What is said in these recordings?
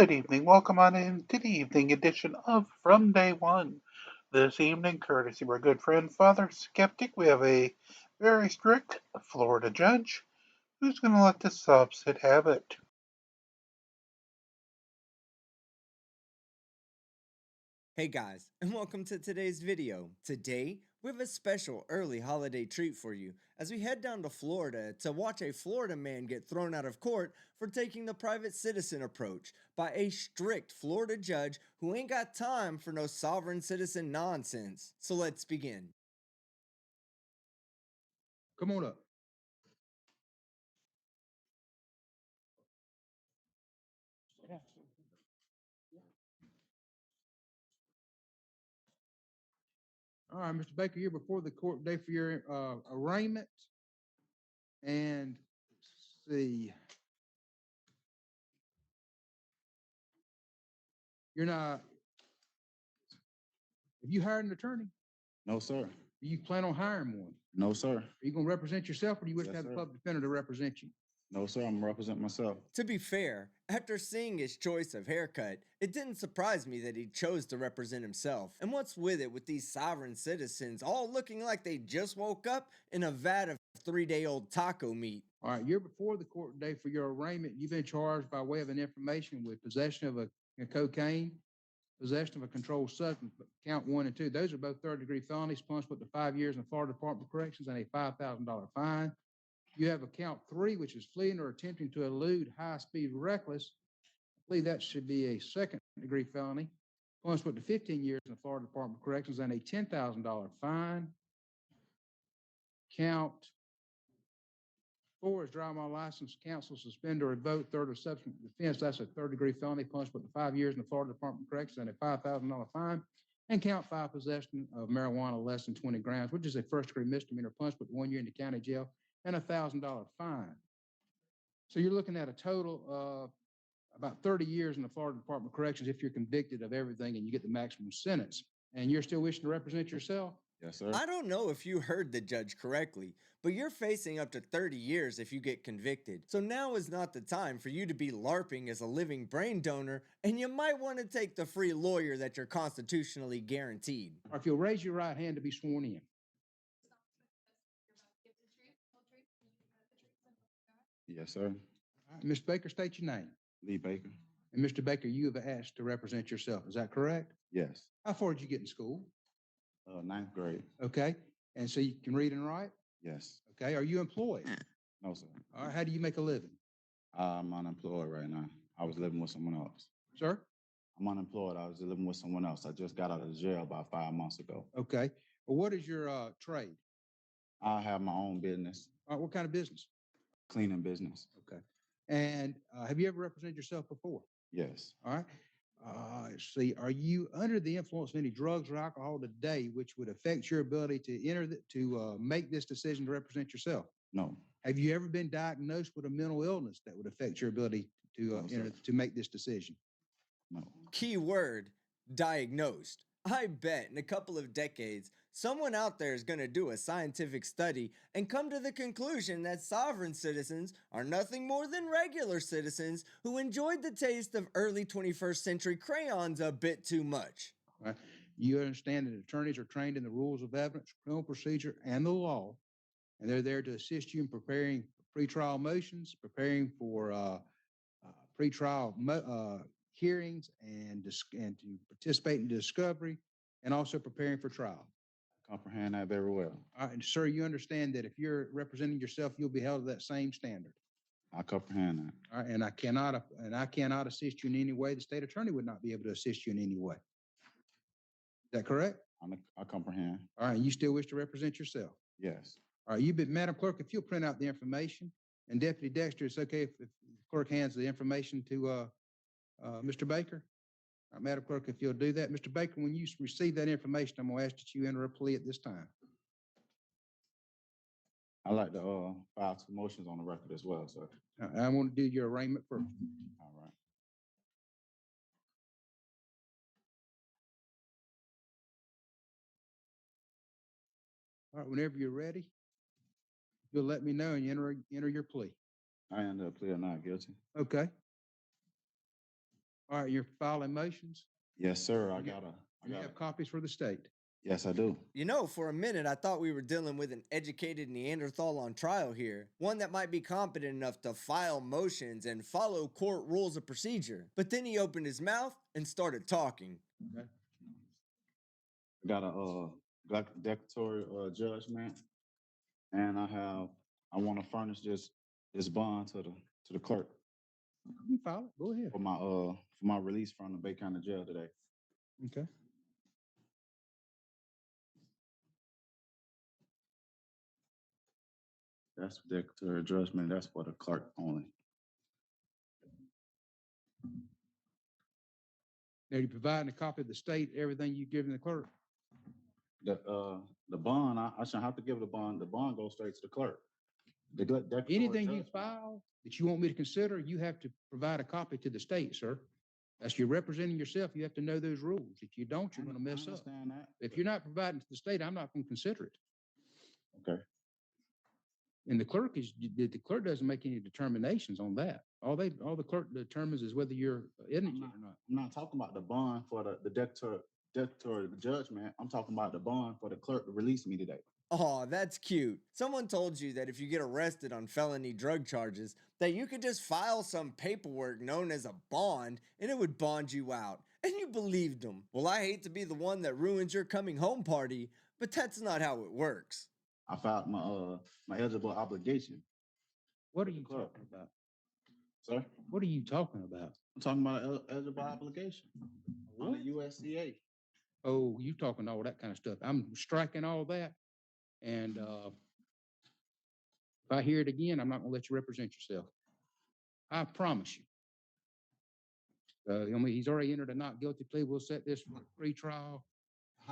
Good evening. Welcome on in to the evening edition of From Day One. This evening, courtesy of our good friend Father Skeptic, we have a very strict Florida judge who's going to let the Sov Cit have it. Hey guys, and welcome to today's video. Today, we have a special early holiday treat for you as we head down to Florida to watch a Florida man get thrown out of court for taking the private citizen approach by a strict Florida judge who ain't got time for no sovereign citizen nonsense. So let's begin. Come on up. All right, Mr. Baker, you're before the court today for your arraignment. And let's see, you're not, have you hired an attorney? No, sir. Do you plan on hiring one? No, sir. Are you going to represent yourself or do you wish to Yes, have the sir. public defender to represent you? No, sir. I'm representing myself. To be fair, after seeing his choice of haircut, it didn't surprise me that he chose to represent himself. And what's with it with these sovereign citizens all looking like they just woke up in a vat of 3-day-old taco meat? All right, you're before the court today for your arraignment. You've been charged by way of an information with possession of a cocaine, possession of a controlled substance, count 1 and 2. Those are both third-degree felonies, punishable to 5 years in the Florida Department of Corrections and a $5,000 fine. You have a count 3, which is fleeing or attempting to elude high-speed reckless. I believe that should be a second-degree felony, punishable to 15 years in the Florida Department of Corrections and a $10,000 fine. Count 4 is drive my license, cancel, suspend, or revoke third or subsequent offense. That's a third-degree felony, punishable to 5 years in the Florida Department of Corrections and a $5,000 fine. And count 5, possession of marijuana less than 20 grams, which is a first-degree misdemeanor, punishable to 1 year in the county jail and a $1,000 fine. So you're looking at a total of about 30 years in the Florida Department of Corrections if you're convicted of everything and you get the maximum sentence. And you're still wishing to represent yourself? Yes, sir. I don't know if you heard the judge correctly, but you're facing up to 30 years if you get convicted. So now is not the time for you to be LARPing as a living brain donor, and you might want to take the free lawyer that you're constitutionally guaranteed. Or if you'll raise your right hand to be sworn in. Yes, sir. All right, Mr. Baker, state your name. Lee Baker. And Mr. Baker, you have asked to represent yourself. Is that correct? Yes. How far did you get in school? Ninth grade. Okay. And so you can read and write? Yes. Okay. Are you employed? No, sir. All right. How do you make a living? I'm unemployed right now. I was living with someone else. Sir? I'm unemployed. I was living with someone else. I just got out of jail about 5 months ago. Okay. Well, what is your trade? I have my own business, All right. What kind of business? cleaning business. Okay. And have you ever represented yourself before? Yes. All right. Let's see. Are you under the influence of any drugs or alcohol today, which would affect your ability to make this decision to represent yourself? No. Have you ever been diagnosed with a mental illness that would affect your ability to No, sir. to make this decision? No. Key word, diagnosed. I bet in a couple of decades, someone out there is going to do a scientific study and come to the conclusion that sovereign citizens are nothing more than regular citizens who enjoyed the taste of early 21st century crayons a bit too much. All right. You understand that attorneys are trained in the rules of evidence, criminal procedure, and the law, and they're there to assist you in preparing pretrial motions, preparing for pretrial hearings, and to participate in discovery, and also preparing for trial. Comprehend that very well. All right, and sir, you understand that if you're representing yourself, you'll be held to that same standard. I comprehend that. All right, and I cannot assist you in any way. The state attorney would not be able to assist you in any way. Is that correct? I comprehend. All right, and you still wish to represent yourself? Yes. All right, Madam Clerk, if you'll print out the information, and Deputy Dexter, it's okay if the clerk hands the information to Mr. Baker? All right, Madam Clerk, if you'll do that. Mr. Baker, when you receive that information, I'm going to ask that you enter a plea at this time. I like to file 2 motions on the record as well, sir. I want to do your arraignment first. All right. All right, whenever you're ready, you'll let me know and you enter your plea. I end up pleading not guilty. Okay. All right, you're filing motions? Yes, sir. I You got have copies for the state? Yes, I do. You know, for a minute, I thought we were dealing with an educated Neanderthal on trial here, one that might be competent enough to file motions and follow court rules of procedure. But then he opened his mouth and started talking. Okay. I got a declaratory judgment, and I want to furnish this bond to the clerk You can file it. Go ahead. for my release from the Bay County Jail today. Okay. That's declaratory judgment. That's for the clerk only. Now, you're providing a copy of the state, everything you've given the clerk? The bond, I shouldn't have to give the bond. The bond goes straight to the clerk. Declaratory Anything you judgment. file that you want me to consider, you have to provide a copy to the state, sir. That's you're representing yourself. You have to know those rules. If you don't, you're going to mess I up. understand that. If you're not providing to the state, I'm not going to consider it. Okay. And the clerk doesn't make any determinations on that. All the clerk determines is whether you're innocent or not. I'm not talking about the bond for the declaratory judgment. I'm talking about the bond for the clerk to release me today. Aw, that's cute. Someone told you that if you get arrested on felony drug charges, that you could just file some paperwork known as a bond and it would bond you out. And you believed them. Well, I hate to be the one that ruins your coming home party, but that's not how it works. I filed my eligible obligation. What are you Clerk. talking about? Sir, What are you talking about? I'm talking about eligible obligation on the USCA. Oh, you talking all that kind of stuff. I'm striking all that. And if I hear it again, I'm not going to let you represent yourself. I promise you. He's already entered a not guilty plea. We'll set this for a pre-trial.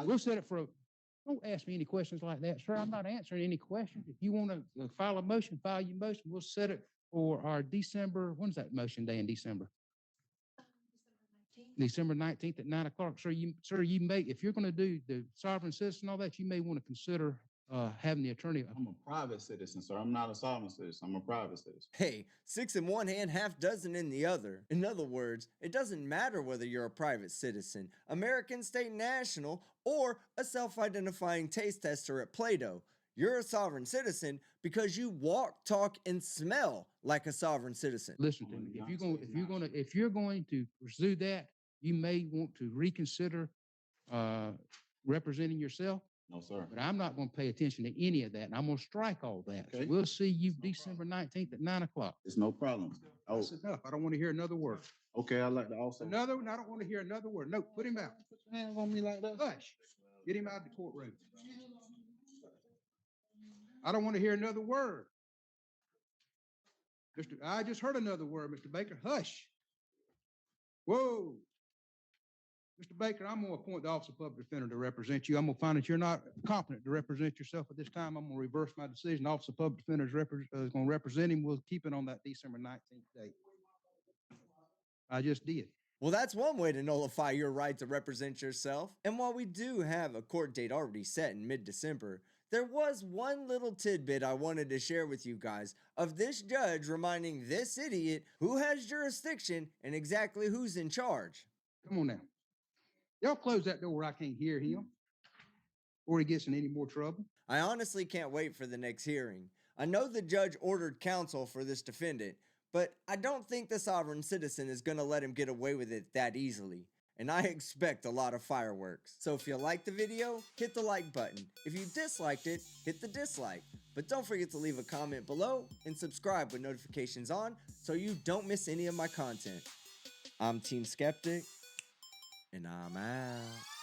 We'll set it for a. Don't ask me any questions like that, sir. I'm not answering any questions. If you want to file a motion, file your motion. We'll set it for our December. When's that motion day in December? December 19th at 9 o'clock. Sir, you may, if you're going to do the sovereign citizen, all that, you may want to consider having the attorney. I'm a private citizen, sir. I'm not a sovereign citizen. I'm a private citizen. Hey, 6 in one hand, half dozen in the other. In other words, it doesn't matter whether you're a private citizen, American state national, or a self-identifying taste tester at Play-Doh. You're a sovereign citizen because you walk, talk, and smell like a sovereign citizen. Listen to me. If you're going to pursue that, you may want to reconsider representing yourself. No, sir. But I'm not going to pay attention to any of that, and I'm going to strike all that. Okay. So we'll see you December 19th at 9 o'clock. It's no problem. Oh, That's enough. I don't want to hear another word. okay. I'd like to also. Another one? I don't want to hear another word. No, put him out. Put your hands on me like that. Hush. Get him out of the courtroom. I don't want to hear another word. I just heard another word, Mr. Baker. Hush. Whoa. Mr. Baker, I'm going to appoint the Office of Public Defender to represent you. I'm going to find that you're not competent to represent yourself at this time. I'm going to reverse my decision. The Office of Public Defender is going to represent him. We'll keep it on that December 19th date. I just did. Well, that's one way to nullify your right to represent yourself. And while we do have a court date already set in mid-December, there was one little tidbit I wanted to share with you guys of this judge reminding this idiot who has jurisdiction and exactly who's in charge. Come on now. Y'all close that door where I can't hear him or he gets in any more trouble. I honestly can't wait for the next hearing. I know the judge ordered counsel for this defendant, but I don't think the sovereign citizen is going to let him get away with it that easily. And I expect a lot of fireworks. So if you liked the video, hit the like button. If you disliked it, hit the dislike. But don't forget to leave a comment below and subscribe with notifications on so you don't miss any of my content. I'm Team Skeptic, and I'm out.